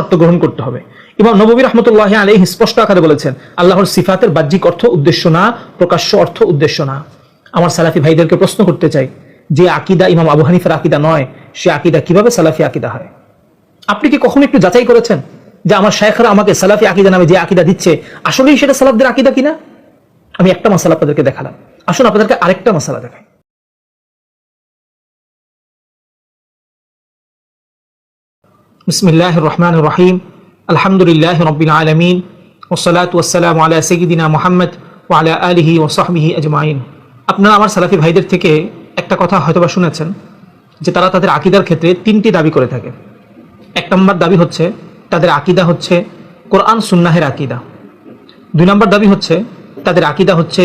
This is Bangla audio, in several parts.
অর্থ গ্রহণ করতে হবে। ইমাম নববী রাহমাতুল্লাহি আলাইহি স্পষ্ট আকারে বলেছেন, আল্লাহর সিফাতের বাহ্যিক অর্থ উদ্দেশ্য না, প্রকাশ্য অর্থ উদ্দেশ্য না। আমার সালাফি ভাইদেরকে প্রশ্ন করতে চাই, যে আকীদা ইমাম আবু হানিফার আকীদা নয়, সে আকীদা কিভাবে সালাফি আকীদা হয়? আপনি কি কখনো একটু যাচাই করেছেন যে আমার শায়খরা আমাকে সালাফি আকীদা নামে যে আকীদা দিচ্ছে আসলেই সেটা সালাফদের আকীদা কিনা? আমি একটা মাসালা আপনাদেরকে দেখালাম, আসুন আপনাদেরকে আরেকটা মাসালা দেখাই। বিসমিল্লাহির রহমানির রহিম, আলহামদুলিল্লাহি রাব্বিল আলামিন, ওয়াসসালাতু ওয়াসসালামু আলা সাইয়্যিদিনা মুহাম্মদ ওয়া আলা আলিহি ওয়া সাহবিহি আজমাইন। আপনারা আমার সালাফি ভাইদের থেকে একটা কথা হয়তোবা শুনেছেন যে তারা তাদের আকীদার ক্ষেত্রে তিনটি দাবি করে থাকে। এক নম্বর দাবি হচ্ছে তাদের আকীদা হচ্ছে কোরআন সুন্নাহের আকীদা। দুই নম্বর দাবি হচ্ছে তাদের আকীদা হচ্ছে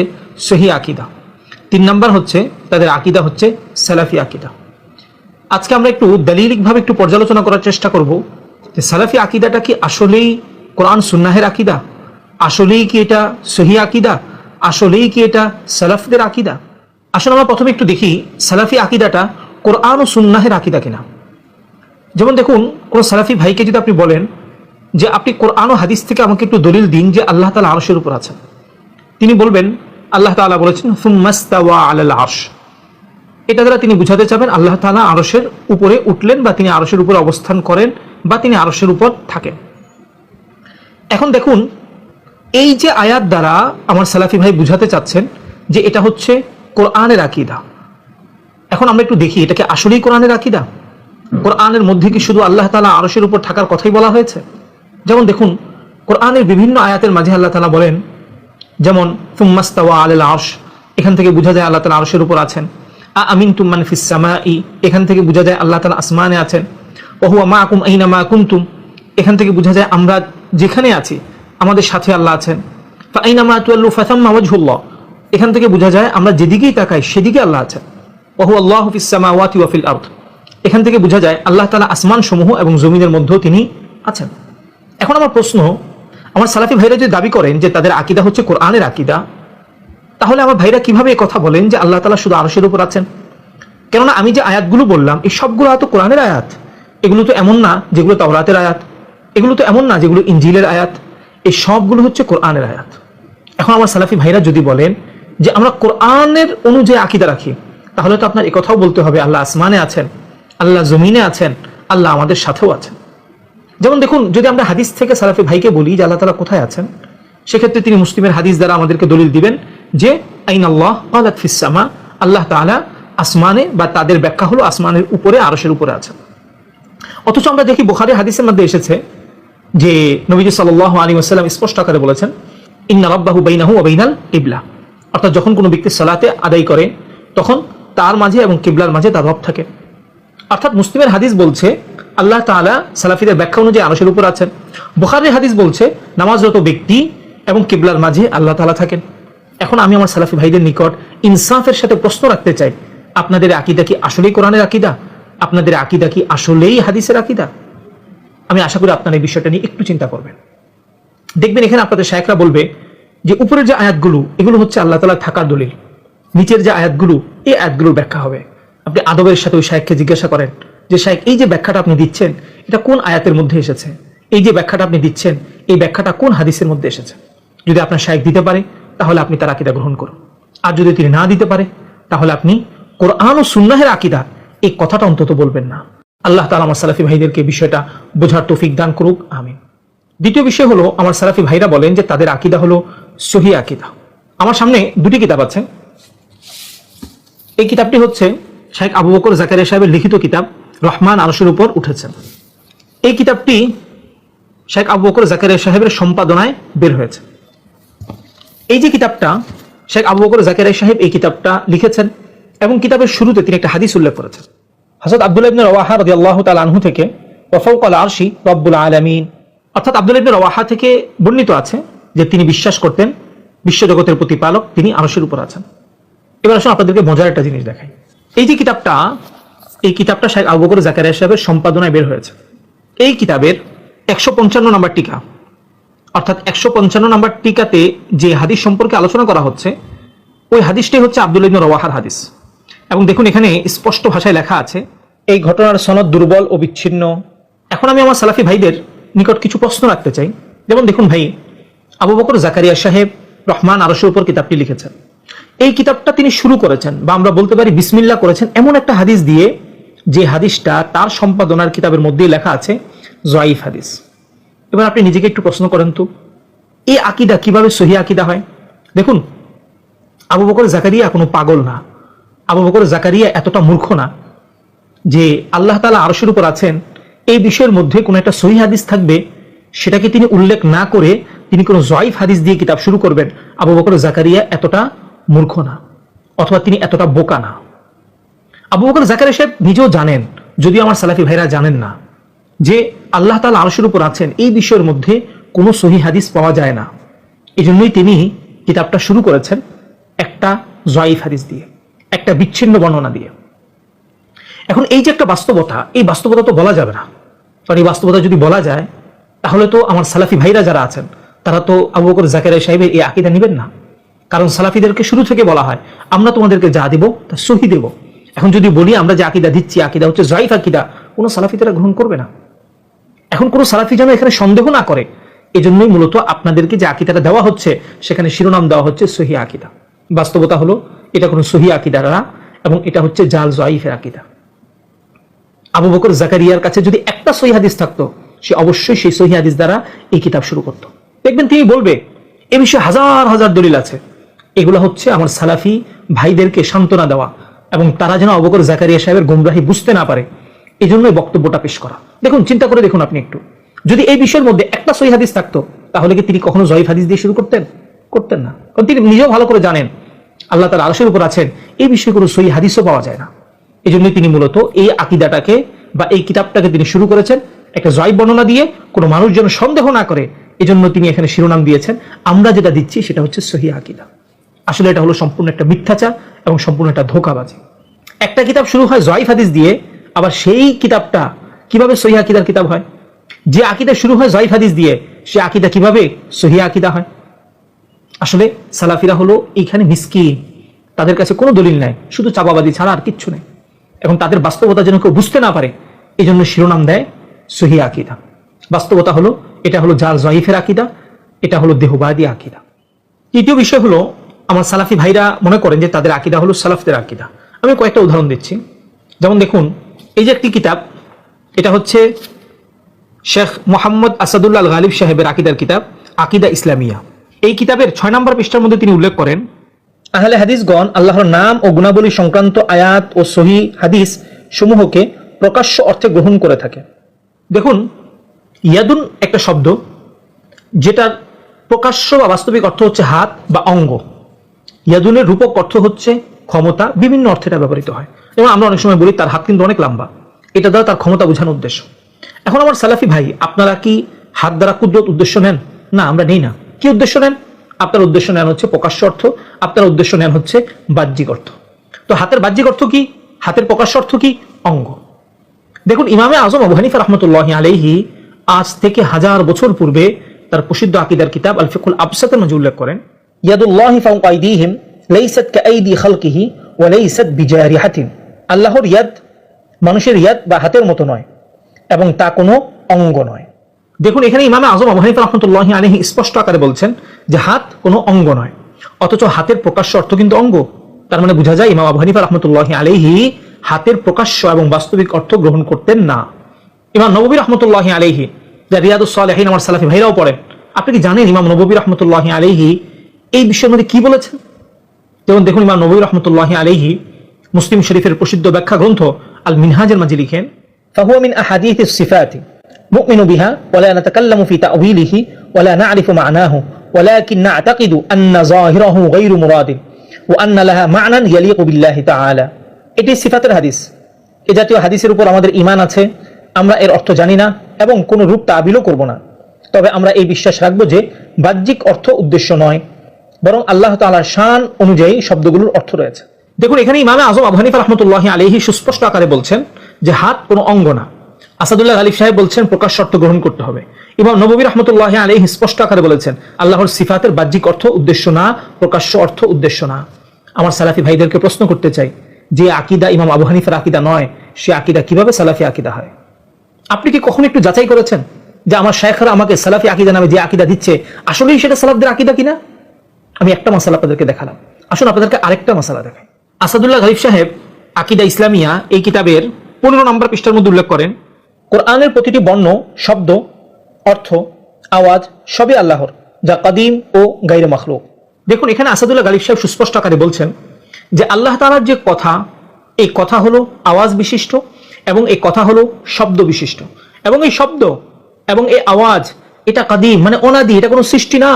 সহিহ আকীদা। তিন নম্বর হচ্ছে তাদের আকীদা হচ্ছে সালাফি আকীদা। আজকে আমরা একটু দলিলিকভাবে একটু পর্যালোচনা করার চেষ্টা করব যে সালাফি আকীদাটা কি আসলেই কোরআন সুন্নাহের আকীদা, আসলেই কি এটা সহিহ আকীদা, আসলেই কি এটা সালাফদের আকীদা। আসলে আমরা প্রথমে একটু দেখি সালাফি আকীদাটা কোরআন ও সুন্নাহের আকীদা কিনা। যেমন দেখুন, কোন সালাফি ভাইকে যদি আপনি বলেন যে আপনি কোরআন ও হাদিস থেকে আমাকে একটু দলিল দিন যে আল্লাহ তাআলা আরশের উপর আছেন, তিনি বলবেন আল্লাহ তাআলা বলেছেন সুম্মাস্তাওয়া আলাল আরশ। এটা দ্বারা তিনি বুঝাতে চাবেন আল্লাহ তাআলা আরশের উপরে উঠলেন, বা তিনি আরশের উপরে অবস্থান করেন, বা তিনি আরশের উপর থাকেন। এখন দেখুন, এই যে আয়াত দ্বারা আমার সালাফি ভাই বুঝাতে চাচ্ছেন যে এটা হচ্ছে কোরআনের আকীদা। এখন আমরা একটু দেখি এটা কি আসলেই কোরআনের আকীদা? কোরআনের মধ্যে কি শুধু আল্লাহ তাআলা আরশের উপর থাকার কথাই বলা হয়েছে? যেমন দেখুন, কোরআনের বিভিন্ন আয়াতের মাঝে আল্লাহ তাআলা বলেন, যেমন সুম্মাস্তাওয়া আলাল আরশ, এখান থেকে বোঝা যায় আল্লাহ তাআলা আরশের উপর আছেন। আমিনতুম মান ফিস সামাই, এখান থেকে বোঝা যায় আল্লাহ তাআলা আসমানে আছেন। ওয়া হুয়া মাআকুম আইনা মা কুনতুম, এখান থেকে বোঝা যায় আমরা যেখানে আছি আমাদের সাথে আল্লাহ আছেন। ফা আইনা মা তুওয়াল্লু ফাসাম্মা ওয়াজহুল্লাহ, এখান থেকে বোঝা যায় আমরা যেদিকেই তাকাই সেদিকে আল্লাহ আছেন। ওয়া হুয়া আল্লাহু ফিস সামাওয়াতি ওয়া ফিল আরদ, এখান থেকে বোঝা যায় আল্লাহ তাআলা আসমান সমূহ এবং জমিনের মধ্যেও তিনি আছেন। এখন আমার প্রশ্ন, আমার সালাফি ভাইরা যদি দাবি করেন যে তাদের আকীদা হচ্ছে কোরআনের আকীদা, তাহলে আমার ভাইরা কিভাবে এই কথা বলেন যে আল্লাহ তাআলা শুধু আরশের উপর আছেন? কেননা আমি যে আয়াতগুলো বললাম এই সবগুলো তো কোরআনের আয়াত, এগুলো তো এমন না যেগুলো তাওরাতের আয়াত, এগুলো তো এমন না যেগুলো ইনজিলের আয়াত, এই সবগুলো হচ্ছে কোরআনের আয়াত। এখন আমার সালাফি ভাইরা যদি বলেন যে আমরা কোরআনের অনুযায়ী আকীদা রাখি, তাহলে তো আপনার এই কথাও বলতে হবে আল্লাহ আসমানে আছেন, আল্লাহ জমিনে আছেন, আল্লাহ আমাদের সাথেও আছেন। যেমন দেখুন, যদি আমরা হাদিস থেকে সালাফি ভাইকে বলি যে আল্লাহ তাআলা কোথায় আছেন, সেক্ষেত্রে তিনি মুসলিমের হাদিস দ্বারা আমাদেরকে দলিল দিবেন যে আইনাল্লাহ ক্বালাত ফিস সামা, আল্লাহ তাআলা আসমানে, বা তাদের ব্যাখ্যা হলো আসমানের উপরে, আরশের উপরে আছেন। অথচ আমরা দেখি বুখারী হাদিসের মধ্যে এসেছে যে নবীজি সাল্লাল্লাহু আলাইহি ওয়াসাল্লাম স্পষ্ট আকারে বলেছেন ইন্না রাব্বাহু বাইনাহু ওয়া বাইনাল কিবলা, অর্থাৎ যখন কোনো ব্যক্তি সালাতে আদায় করে তখন তার মাঝে এবং কিবলার মাঝে তার রব থাকে। অর্থাৎ মুসলিমের হাদিস বলছে আল্লাহ তাআলা সালাফিদের ব্যাখ্যা অনুযায়ী আরশের উপর আছেন। বুখারীর হাদিস বলছে নামাজরত ব্যক্তি এবং কিবলার মাঝে আল্লাহ তাআলা থাকেন। এখন আমি আমার সালাফি ভাইদের নিকট ইনসাফের সাথে প্রশ্ন রাখতে চাই, আপনাদের আকীদা কি আসলেই কোরআনের আকীদা? আপনাদের আকীদা কি আসলেই হাদিসের আকীদা? আমি আশা করি আপনারা এই বিষয়টা নিয়ে একটু চিন্তা করবেন। দেখবেন এখানে আপনাদের শায়খরা বলবে যে উপরের যে আয়াতগুলো এগুলো হচ্ছে আল্লাহ তাআলার থাকার দলিল, নিচের যে আয়াতগুলো এই আয়াতগুলোর ব্যাখ্যা হবে। আপনি আদবের সাথে ওই শায়খকে জিজ্ঞাসা করেন যে শায়খ, এই যে ব্যাখ্যাটা আপনি দিচ্ছেন এটা কোন আয়াতের মধ্যে এসেছে? এই যে ব্যাখ্যাটা আপনি দিচ্ছেন এই ব্যাখ্যাটা কোন হাদিসের মধ্যে এসেছে? যদি আপনার শায়খ দিতে পারে তাহলে আপনি তার আকীদা গ্রহণ করুন, আর যদি তিনি না দিতে পারে তাহলে আপনি কোরআন ও সুন্নাহের আকীদা এই কথাটা অন্তত বলবেন না। আল্লাহ তাআলা আমার সালাফি ভাইদেরকে বিষয়টা বোঝার তৌফিক দান করুক, আমিন। দ্বিতীয় বিষয় হলো, আমার সালাফি ভাইরা বলেন যে তাদের আকীদা হলো সহিহ আকীদা। আমার সামনে দুটি কিতাব আছে। এই কিতাবটি হচ্ছে শাইখ আবু বকর জাকারিয়া সাহেবের লিখিত কিতাব রহমান আরশের উপর উঠেছেন। এই কিতাবটি শাইখ আবু বকর জাকারিয়া সাহেবের সম্পাদনায় বের হয়েছে। এই যে কিতাবটা শাইখ আবু বকর জাকারিয়া সাহেব এই কিতাবটা লিখেছেন এবং কিতাবের শুরুতে তিনি একটা হাদিস উল্লেখ করেছেন হযরত আব্দুল্লাহ ইবনে রাওয়াহা রাদিয়াল্লাহু তাআলা আনহু থেকে, ওয়া ফাওকাল আরশি রব্বুল আলামিন, অর্থাৎ আব্দুল্লাহ ইবনে রাওয়াহা থেকে বর্ণিত আছে যে তিনি বিশ্বাস করতেন বিশ্বজগতের প্রতিপালক তিনি আরশের উপর আছেন। এবার আসুন আপনাদেরকে মজার একটা জিনিস দেখাই। এই যে কিতাবটা, এই কিতাবটা শাইখ আবু বকর জাকারিয়া সাহেবের সম্পাদনায় বের হয়েছে। এই কিতাবের 155 নম্বর টিকা, অর্থাৎ 155 নম্বর টিকাতে যে হাদিস সম্পর্কে আলোচনা করা হচ্ছে ওই হাদিসটাই হচ্ছে আব্দুল্লাহ ইবনে রাওয়াহার হাদিস। এবং দেখুন এখানে স্পষ্ট ভাষায় লেখা আছে এই ঘটনার সনদ দুর্বল ও বিচ্ছিন্ন। এখন আমি আমার সালাফি ভাইদের নিকট কিছু প্রশ্ন রাখতে চাই। যেমন দেখুন ভাই, আবু বকর জাকারিয়া সাহেব রহমান আরশের উপর কিতাবটি লিখেছেন। এই কিতাবটা তিনি শুরু করেছেন, বা আমরা বলতে পারি বিসমিল্লাহ করেছেন, এমন একটা হাদিস দিয়ে যে হাদিসটা তার সম্পাদনার কিতাবের মধ্যেই লেখা আছে জয়ীফ হাদিস। এবার আপনি নিজেকে একটু প্রশ্ন করেন তো, এই আকিদা কিভাবে সহিহ আকিদা হয়? দেখুন, আবু বকর জাকারিয়া কোনো পাগল না, আবু বকর জাকারিয়া এতটা মূর্খ না যে আল্লাহ তাআলা আরশের উপর আছেন এই বিষয়ের মধ্যে কোনো একটা সহিহ হাদিস থাকবে সেটাকে তিনি উল্লেখ না করে তিনি কোনো জয়ীফ হাদিস দিয়ে কিতাব শুরু করবেন। আবু বকর জাকারিয়া এতটা মূর্খ না, অথবা তিনি এতটা বোকা না। আবু বকর জাকারিয়া সাহেব নিজেও জানেন, যদিও আমার সালাফি ভাইরা জানেন না, যে আল্লাহ তাআলা আরশের উপর আছেন এই বিষয়ের মধ্যে কোনো সহিহ হাদিস পাওয়া যায় না। এই জন্যই তিনি কিতাবটা শুরু করেছেন একটা জয়ীফ হাদিস দিয়ে, একটা বিচ্ছিন্ন বর্ণনা দিয়ে। এখন এই যে একটা বাস্তবতা, এই বাস্তবতা তো বলা যাবে না, কারণ এই বাস্তবতা যদি বলা যায় তাহলে তো আমার সালাফি ভাইরা যারা আছেন তারা তো আবু বকর জাকারিয়া সাহেবের এই আকীদা নেবেন না। কারণ সালাফিদেরকে শুরু থেকে বলা হয় আমরা তোমাদেরকে যা দিব তা সহি দেব। এখন যদি বলি আমরা যে আকীদা দিচ্ছি আকীদা হচ্ছে জয়ীফ আকীদা, কোনো সালাফি তারা গ্রহণ করবে না। এখন কোনো সালাফি যেন এখানে সন্দেহ না করে, এজন্যই মূলত আপনাদেরকে যে আকীদাটা দেওয়া হচ্ছে সেখানে শিরোনাম দেওয়া হচ্ছে সহিহ আকীদা। বাস্তবতা হলো এটা কোনো সহিহ আকীদা না, এবং এটা হচ্ছে জাল জয়ীফের আকীদা। আবু বকর জাকারিয়ার কাছে যদি একটা সহিহ হাদিস থাকতো সে অবশ্যই সেই সহিহ হাদিস দ্বারা এই কিতাব শুরু করত। দেখবেন তিনি বলবে এ বিষয়ে হাজার হাজার দলিল আছে। এগুলো হচ্ছে আমার সালাফি ভাইদেরকে সান্ত্বনা দেওয়া এবং তারা যেন আবু বকর জাকারিয়া সাহেবের গুমরাহি বুঝতে না পারে, এই জন্যই বক্তব্যটা পেশ করা। দেখুন, চিন্তা করে দেখুন আপনি একটু, যদি এই বিষয়ের মধ্যে একটা সহিহ হাদিস থাকতো তাহলে কি তিনি কখনো জয়ীফ হাদিস দিয়ে শুরু করতেন? করতেন না। কারণ তিনি নিজেও ভালো করে জানেন আল্লাহ তাআলা আরশের উপর আছেন এই বিষয়ে কোনো সহিহ হাদিসও পাওয়া যায় না। এই জন্যই তিনি মূলত এই আকীদাটাকে বা এই কিতাবটাকে তিনি শুরু করেছেন একটা জয়ীফ বর্ণনা দিয়ে, কোনো মানুষ যেন সন্দেহ না করে। এজন্য তিনি এখানে শিরোনাম দিয়েছেন আমরা যেটা দিচ্ছি সেটা হচ্ছে সহিহ আকীদা। আসলে এটা হলো সম্পূর্ণ একটা মিথ্যাচার এবং সম্পূর্ণ একটা ধোঁকাবাজি। একটা কিতাব শুরু হয় জয়ীফ হাদিস দিয়ে, আবার সেই কিতাবটা কিভাবে সহিহ আকীদার কিতাব হয়? যে আকীদা শুরু হয় জয়ীফ হাদিস দিয়ে সে আকীদা কিভাবে সহিহ আকীদা হয়? আসলে সালাফিরা হলো এইখানে মিসকিন, তাদের কাছে কোনো দলিল নাই, শুধু চাপাবাদি ছাড়া আর কিচ্ছু নেই। এখন তাদের বাস্তবতা যেন কেউ বুঝতে না পারে এই জন্য শিরোনাম দেয় সহিহ আকীদা। বাস্তবতা হলো এটা হলো জাল জয়ীফের আকীদা, এটা হলো দেহবাদী আকীদা। তৃতীয় বিষয় হলো আমার সালাফি ভাইরা মনে করেন যে তাদের আকীদা হলো সালাফদের আকীদা। আমি কয়েকটা উদাহরণ দিচ্ছি। যেমন দেখুন, এই যে একটি কিতাব, এটা হচ্ছে শেখ মোহাম্মদ আসাদুল্লাহ আল গালিব সাহেবের আকীদার কিতাব আকীদা ইসলামিয়া। এই কিতাবের 6 নম্বর পৃষ্ঠার মধ্যে তিনি উল্লেখ করেন আহলে হাদিসগণ আল্লাহর নাম ও গুণাবলী সংক্রান্ত আয়াত ও সহিহ হাদিস সমূহকে প্রকাশ্য অর্থে গ্রহণ করে থাকে। দেখুন, ইয়াদুন একটা শব্দ যেটার প্রকাশ্য বা বাস্তবিক অর্থ হচ্ছে হাত বা অঙ্গ। ইয়াদুনের রূপক অর্থ হচ্ছে ক্ষমতা, বিভিন্ন অর্থে এটা ব্যবহৃত হয়। এবং আমরা অনেক সময় বলি তার হাত কিন্তু অনেক লম্বা, এটা দ্বারা তার ক্ষমতা বোঝানোর উদ্দেশ্য। এখন আমার সালাফি ভাই, আপনারা কি হাত দ্বারা কুদরত উদ্দেশ্য নেন? না, আমরা নেই না। কি উদ্দেশ্য নেন? আপনার উদ্দেশ্য নেন হচ্ছে প্রকাশ্য অর্থ, আপনার উদ্দেশ্য নেন হচ্ছে বাহ্যিক অর্থ। তো হাতের বাহ্যিক অর্থ কি? হাতের প্রকাশ্য অর্থ কি? অঙ্গ। দেখুন, ইমামে আজম আবু হানিফা রাহমাতুল্লাহি আলাইহি আজ থেকে 1000 বছর পূর্বে তার প্রসিদ্ধ আকীদার কিতাব আল ফিকহুল আবসাতের মধ্যে উল্লেখ করেন ইয়াদুল্লাহি ফাওকা আইদিহিম লাইসাত কাআইদি খালকিহি ওয়া লাইসাত বিজারিহাতিন। আল্লাহর ইয়াদ মানুষের ইয়াদ বা হাতের মতো নয় এবং তা কোনো অঙ্গ নয়। দেখুন, এখানে ইমামে আজম আবু হানিফা রাহমাতুল্লাহি আলাইহি স্পষ্ট আকারে বলছেন যে হাত কোনো অঙ্গ নয়, অথচ হাতের প্রকাশ্য অর্থ কিন্তু অঙ্গ। তার মানে বোঝা যায় ইমাম আবু হানিফা রাহমাতুল্লাহি আলাইহি হাতের প্রকাশ্য এবং বাস্তবিক অর্থ গ্রহণ করতেন না। ইমাম নববী রাহমাতুল্লাহি আলাইহি, যা রিয়াদুস সালেহিন আমার সালাফি ভাইরাও পড়েন, আপনি কি জানেন ইমাম নববী রাহমাতুল্লাহি আলাইহি এই বিষয়ের মধ্যে কি বলেছেন? যেমন দেখুন, ইমাম নববী রাহমাতুল্লাহি আলাইহি মুসলিম শরীফের প্রসিদ্ধ ব্যাখ্যা গ্রন্থ আল মিনহাজের মাঝে লিখেন ফাহুয়া মিন আহাদিথিস সিফাতি নুমিনু বিহা ওয়া লা নাতাকাল্লামু ফি তা'ওয়িলিহি ওয়া লা না'রিফু মা'নাহু ওয়ালাকিন না'তাকিদু আন্না যাহিরাহু গায়রু মুরাদিন ওয়া আন্না লাহা মা'নান ইয়ালিকু বিল্লাহি তাআলা। এটি সিফাতের হাদিস। এই জাতীয় হাদিসের উপর আমাদের ঈমান আছে, আমরা এর অর্থ জানি না এবং কোনো রূপ তাবিলও করব না। তবে আমরা এই বিশ্বাস রাখবো যে বাহ্যিক অর্থ উদ্দেশ্য নয়, বরং আল্লাহ তাআলার শান অনুযায়ী শব্দগুলোর অর্থ রয়েছে। দেখুন, এখানে ইমামে আজম আবু হানিফা রাহমাতুল্লাহি আলাইহি সুস্পষ্ট আকারে বলছেন যে হাত কোনো অঙ্গ না। আসাদুল্লাহ গালিব সাহেব বলছেন প্রকাশ্য অর্থ গ্রহণ করতে হবে। ইমাম নববী রাহমাতুল্লাহি আলাইহি স্পষ্ট আকারে বলেছেন আল্লাহর সিফাতের বাহ্যিক অর্থ উদ্দেশ্য না, প্রকাশ্য অর্থ উদ্দেশ্য না। আমার সালাফি ভাইদেরকে প্রশ্ন করতে চাই, যে আকীদা ইমাম আবু হানিফার আকীদা নয়, সে আকীদা কিভাবে সালাফি আকীদা হয়? আপনি কি কখনো একটু যাচাই করেছেন? যে আমার শায়খরা আমাকে সালাফি আকীদা নামে যে আকীদা দিচ্ছে আসলেই সেটা সালাফদের আকীদা কিনা? আমি একটা মাসালা আপনাদেরকে দেখালাম, আসুন আপনাদেরকে আরেকটা মাসালা দেখাই। আসাদুল্লাহ গালিব সাহেব আকীদা ইসলামিয়া এই কিতাবের 15 নম্বর পৃষ্ঠার মধ্যে উল্লেখ করেন, কোরআনের প্রতিটি বর্ণ, শব্দ, অর্থ, আওয়াজ সবই আল্লাহর, যা কাদিম ও গায়রে মাখলুক। দেখুন এখানে আসাদুল্লাহ গালিব সাহেব সুস্পষ্ট আকারে বলছেন যে আল্লাহ তাআলার যে কথা, এই কথা হলো আওয়াজ বিশিষ্ট এবং এই কথা হলো শব্দ বিশিষ্ট, এবং এই শব্দ এবং এই আওয়াজ এটা কাদিম মানে অনাদি, এটা কোনো সৃষ্টি না।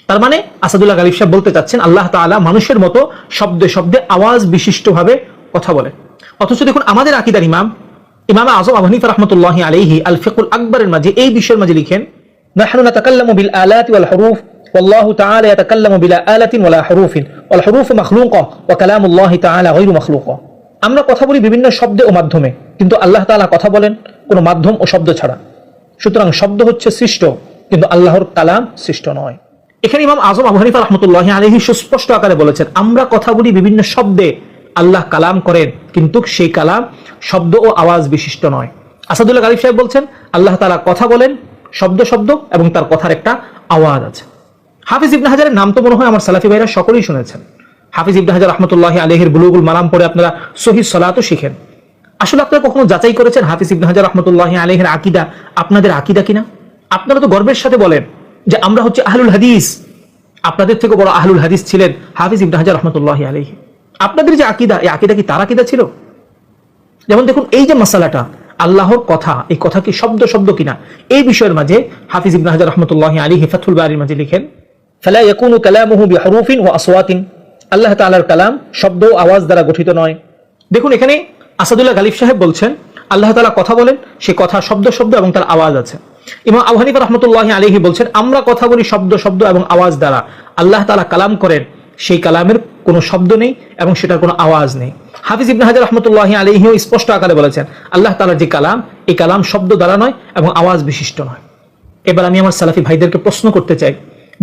তার মানে আসাদুল্লাহ গালিব সাহেব বলতে চাচ্ছেন আল্লাহ তাআলা মানুষের মতো শব্দে শব্দে আওয়াজ বিশিষ্টভাবে কথা বলেন। অথচ দেখুন আমাদের আকীদার ইমাম আযম আবু হানিফা রাহমাতুল্লাহি আলাইহি আল ফিকহুল আকবরের মাঝে এই বিষয়ের মাঝে লিখেন, নাহনু নাতাকাল্লামু বিল আলাতি ওয়াল হুরুফ ওয়াল্লাহু তাআলা ইয়াতাকাল্লামু বিলা আলাতিন ওয়ালা হুরুফিন ওয়াল হুরুফু মাখলুকা ওয়া কালামুল্লাহি তাআলা গায়রু মাখলুকা। আমরা কথা বলি বিভিন্ন শব্দে ও মাধ্যমে, কিন্তু আল্লাহ তাআলা কথা বলেন কোনো মাধ্যম ও শব্দ ছাড়া। সুতরাং শব্দ হচ্ছে সৃষ্ট, কিন্তু আল্লাহর কালাম সৃষ্ট নয়। এখানে ইমাম আযম আবু হানিফা রাহমাতুল্লাহি আলাইহি সুস্পষ্ট আকারে বলেছেন আমরা কথা বলি বিভিন্ন শব্দে, আল্লাহ কালাম করেন কিন্তু সেই কালাম শব্দ ও আওয়াজ বিশিষ্ট নয়। আসাদুল্লাহ গালিব সাহেব বলছেন আল্লাহ তাআলা কথা বলেন শব্দ শব্দ এবং তার কথার একটা আওয়াজ আছে। হাফিজ ইবনে হাজারের নাম তো মনে হয় আমার সালাফি ভাইরা সকলেই শুনেছেন। হাফিজ ইবনে হাজার রাহমাতুল্লাহি আলাইহির বুলুগুল মারাম পড়ে আপনারা সহিহ সালাতও শিখেন। আসলে আপনারা কখনো যাচাই করেছেন হাফিজ ইবনে হাজার রাহমাতুল্লাহি আলাইহির আকীদা আপনাদের আকীদা কিনা? আপনারা তো গর্বের সাথে বলেন যে আমরা হচ্ছে আহলুল হাদিস, আপনাদের থেকে বড় আহলুল হাদিস ছিলেন হাফিজ ইবনে হাজার রাহমাতুল্লাহি আলাইহি। আপনাদের যে আকীদা, এই আকীদা কি তার আকীদা ছিল? যেমন দেখুন এই যে মাসালাটা আল্লাহর কথা, এই কথা কি শব্দ শব্দ কিনা, এই বিষয়ের মাঝে হাফিজ ইবনে হাজার রাহমাতুল্লাহি আলাইহি ফাথুল বারির মাঝে লিখেন, ফালা ইয়াকুনু কালামুহু বিহুরুফিন ওয়া আসওয়াতিন, আল্লাহ তাআলার কালাম শব্দ ও আওয়াজ দ্বারা গঠিত নয়। দেখুন এখানে আসাদুল্লাহ গালিব সাহেব বলছেন আল্লাহ তাআলা কথা বলেন, সেই কথা শব্দ শব্দ এবং তার আওয়াজ আছে। ইমাম আবু হানিফা রাহমাতুল্লাহি আলাইহি বলছেন আমরা কথা বলি শব্দ শব্দ এবং আওয়াজ দ্বারা, আল্লাহ তাআলা কালাম করেন সেই কালামের কোনো শব্দ নেই এবং সেটার কোনো আওয়াজ নেই। হাফিজ ইবনে হাজার রাহমাতুল্লাহি আলাইহিও স্পষ্ট আকারে বলেছেন আল্লাহ তাআলার যে কালাম, এই কালাম শব্দ দ্বারা নয় এবং আওয়াজ বিশিষ্ট নয়। এবার আমি আমার সালাফি ভাইদেরকে প্রশ্ন করতে চাই,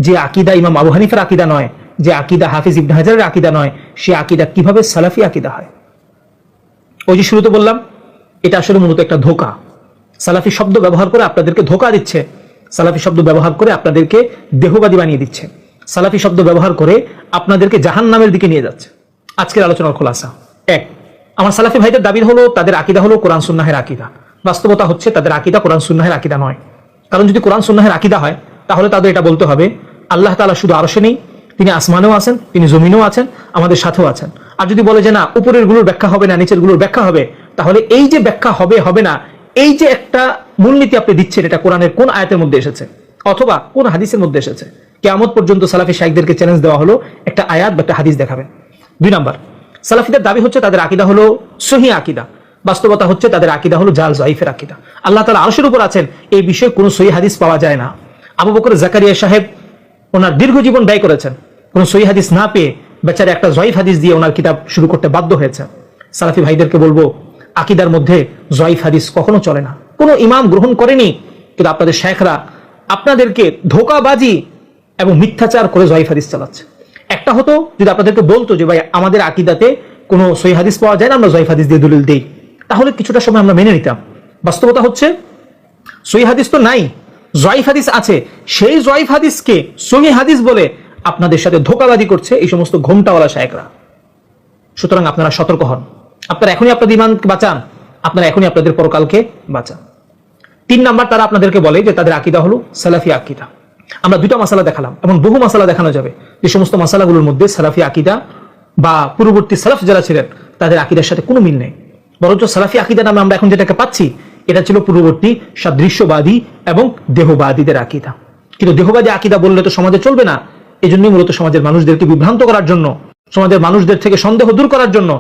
যে আকীদা ইমাম আবু হানিফার আকীদা নয়, যে আকীদা হাফিজ ইবনে হাজারের আকীদা নয়, সে আকীদা কিভাবে সালাফি আকীদা হয়? ওই যে শুরুতে বললাম এটা আসলে মূলত একটা ধোঁকা। সালাফি শব্দ ব্যবহার করে আপনাদেরকে ধোঁকা দিচ্ছে, সালাফি শব্দ ব্যবহার করে আপনাদেরকে দেহবাদী বানিয়ে দিচ্ছে, সালাফি শব্দ ব্যবহার করে আপনাদেরকে জাহান্নামের দিকে নিয়ে যাচ্ছে। আজকের আলোচনার খোলাসা, এক, আমার সালাফি ভাইদের দাবি হলো তাদের আকীদা হলো কোরআন সুন্নাহের আকীদা। বাস্তবতা হচ্ছে তাদের আকীদা কোরআন সুন্নাহের আকীদা নয়। কারণ যদি কোরআন সুন্নাহের আকীদা হয় তাহলে তাদের এটা বলতে হবে আল্লাহ তাআলা শুধু আরশে নেই, তিনি আসমানেও আছেন, তিনি জমিনেও আছেন, আমাদের সাথেও আছেন। আর যদি বলে যে না উপরের গুলোর ব্যাখ্যা হবে না, নিচের গুলোর ব্যাখ্যা হবে, তাহলে এই যে ব্যাখ্যা হবে হবে না, এই যে একটা মূলনীতি আপনি দিচ্ছেন, এটা কোরআনের কোন আয়াতের মধ্যে এসেছে অথবা কোন হাদিসের মধ্যে এসেছে? কিয়ামত পর্যন্ত সালাফি শাইখদেরকে চ্যালেঞ্জ দেওয়া হলো একটা আয়াত বা একটা হাদিস দেখাবেন। 2 নাম্বার, সালাফিদের দাবি হচ্ছে তাদের আকীদা হলো সহিহ আকীদা। বাস্তবতা হচ্ছে তাদের আকীদা হলো জাল যায়িফের আকীদা। আল্লাহ তাআলা আরশের উপর আছেন এই বিষয়ে কোনো সহিহ হাদিস পাওয়া যায় না। আবু বকর জাকারিয়া সাহেব ওনার দীর্ঘ জীবন ব্যয় করেছেন, কোনো সহিহ হাদিস না পেয়ে বেচারা একটা যায়িফ হাদিস দিয়ে ওনার কিতাব শুরু করতে বাধ্য হয়েছে। সালাফি ভাইদেরকে বলবো আকীদার মধ্যে যায়িফ হাদিস কখনো চলে না, কোনো ইমাম গ্রহণ করেনি, কিন্তু আপনাদের শাইখরা আপনাদেরকে ধোঁকাবাজি এবং মিথ্যাচার করে যায়িফ হাদিস চালাচ্ছে। একটা হতো যদি আপনাদেরকে বলতো যে ভাই আমাদের আকীদাতে কোনো সহিহ হাদিস পাওয়া যায় না, আমরা যায়িফ হাদিস দিয়ে দলিল দেই, তাহলে কিছুটা সময় আমরা মেনে নিতাম। বাস্তবতা হচ্ছে সহিহ হাদিস তো নাই, যায়িফ হাদিস আছে, সেই যায়িফ হাদিসকে সহিহ হাদিস বলে আপনাদের সাথে ধোঁকাবাজি করছে এই সমস্ত ঘোমটাওয়ালা শাইখরা। সুতরাং আপনারা সতর্ক হন, আপনারা এখনই আপনাদের ঈমানকে বাঁচান, আপনারা এখনই আপনাদের পরকালকে বাঁচান। 3 নাম্বার, তারা আপনাদেরকে বলে যে তাদের আকীদা হলো সালাফি আকীদা। আমরা 2টা মাসালা দেখালাম, এবং বহু মাসালা দেখানো যাবে যে সমস্ত মাসালাগুলোর মধ্যে সালাফি আকীদা বা পূর্ববর্তী সালাফ যারা ছিলেন তাদের আকীদার সাথে কোনো মিল নেই। বরঞ্চ সালাফি আকীদা নামে আমরা এখন যেটাকে পাচ্ছি এটা ছিল পূর্ববর্তী সাদৃশ্যবাদী এবং দেহবাদীদের আকীদা। কিন্তু দেহবাদী আকীদা বললে তো সমাজে চলবে না, এজন্যই মূলত সমাজের মানুষদেরকে বিভ্রান্ত করার জন্য, সমাজের মানুষদের থেকে সন্দেহ দূর করার জন্য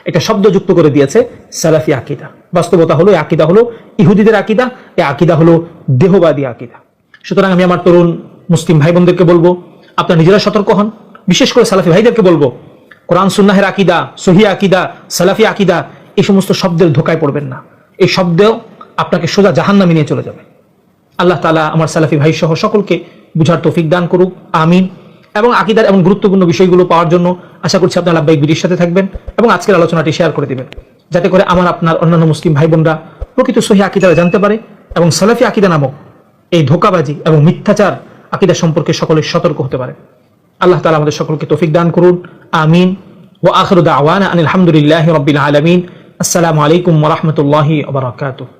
এটা শব্দ যুক্ত করে দিয়েছে সালাফি আকীদা। বাস্তবতা হলো এই আকীদা হলো ইহুদিদের আকীদা, এই আকীদা হলো দেহবাদী আকীদা। সুতরাং আমি আমার তরুণ মুসলিম ভাই বোনদেরকে বলবো আপনারা নিজেরা সতর্ক হন, বিশেষ করে সালাফি ভাইদেরকে বলবো কোরআন সুন্নাহের আকীদা, সহিহ আকীদা, সালাফি আকীদা এই সমস্ত শব্দের ধোঁকায় পড়বেন না। এই শব্দ আপনাকে সোজা জাহান্নামে নিয়ে চলে যাবে। আল্লাহ তাআলা আমার সালাফি ভাই সহ সকলকে বুঝার তৌফিক দান করুক, আমিন। এবং আকীদার এমন গুরুত্বপূর্ণ বিষয়গুলো পাওয়ার জন্য আশা করছি আপনারা লাভবাহিক ভিডিওর সাথে থাকবেন এবং আজকের আলোচনাটি শেয়ার করে দিবেন, যাতে করে আমার আপনার অন্যান্য মুসলিম ভাই বোনরা প্রকৃত সহিহ আকীদা জানতে পারে এবং সালাফি আকীদা নামক এই ধোঁকাবাজি এবং মিথ্যাচার আকীদা সম্পর্কে সকলে সতর্ক হতে পারে। আল্লাহ তাআলা আমাদের সকলকে তৌফিক দান করুন, আমিন। ওয়া আখিরু দাওয়ানা আনিল হামদুলিল্লাহি রাব্বিল আলামিন। আসসালামু আলাইকুম ওয়া রাহমাতুল্লাহি ওয়া বারাকাতুহু।